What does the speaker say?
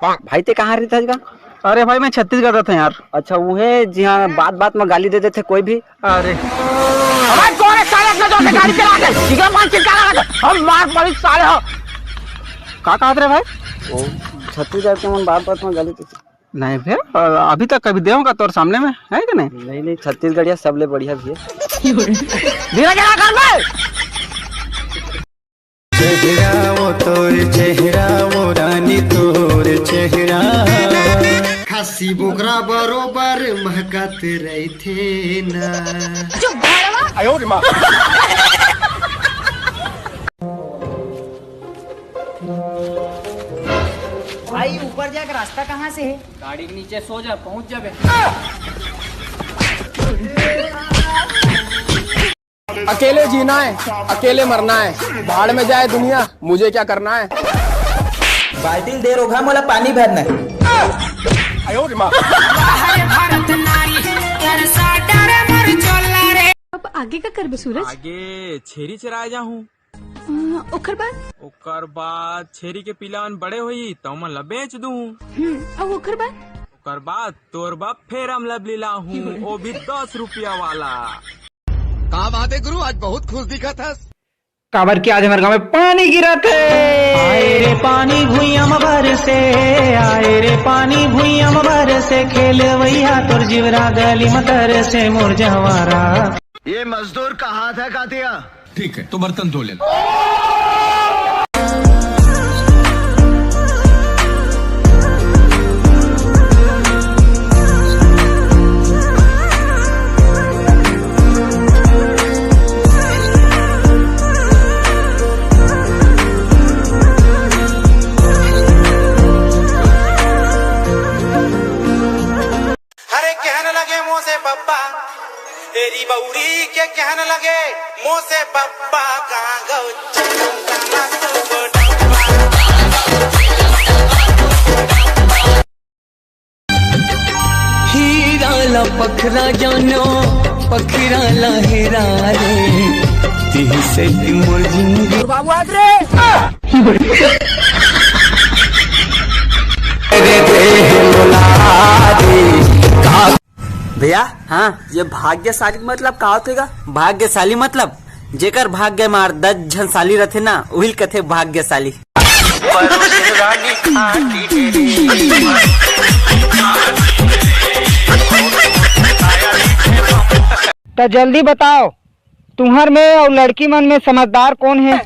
भाई ते कहाँ रहता है? अरे भाई मैं छत्तीसगढ़ रहता यार। अच्छा वो है जी हाँ, बात बात में गाली देते थे कोई भी। अरे कौन है साले अपने दोस्त से गाड़ी चला के ठीक है मान चिल्ला हम मार पड़ी साले हो। का कहत रे भाई? ओ छत्तीसगढ़ के मन बात बात में गाली देते। नहीं फिर अभी तक कभी देऊंगा तोर सामने में है कि नहीं? नहीं नहीं छत्तीसगढ़िया सबले बढ़िया भी है। धीरे क्या कर बे चेहरा वो तोर चेहरा वो रानी तोर चेहरा खासी बोकरा बरोबर महकत रही थे ना। आयो रे मां भाई ऊपर जाकर रास्ता कहाँ से है? गाड़ी के नीचे सो जा, पहुंच जाबे। अकेले जीना है, अकेले मरना है, भाड़ में जाए दुनिया, मुझे क्या करना है। बाल्टी देर होगा मोला पानी भरना है। आयो रे मां अब आगे का कर सूरज? आगे छेरी चराए जाहूँ। ओकर बाद छेरी के पिलावन बड़े हुई तो मैं ला बेच दूँ। अब ओकर बाद तोर बाप फेर हम लब लीला हूँ, वो भी 10 रुपया वाला। कहाँ बात है गुरु, आज बहुत खुश दिखा था। काबर की आज हमारे गाँव में पानी गिरा थे। आए रे पानी भुइयम भर से, आए रे पानी भुइयम भर से, खेल वैया तोर जीवरा गली मतर से मोर जवारा। ये मजदूर का हाथ है कातिया। ठीक है तो बर्तन धो लेना। अरे कहने लगे मुँह से पप्पा तेरी बउरी के कहने लगे मुँह से पप्पा कहाँ गौ। हीरा ला पखरा जानो पखरा ला हेरा रे ती से मोर जिंदगी बाबू आज रे भैया हाँ ये भाग्यशाली मतलब का होतेगा? भाग्यशाली मतलब जेकर भाग्य मार 10 झन साली रहते ना वही कथे भाग्यशाली। तो जल्दी बताओ तुम्हार में और लड़की मन में समझदार कौन है?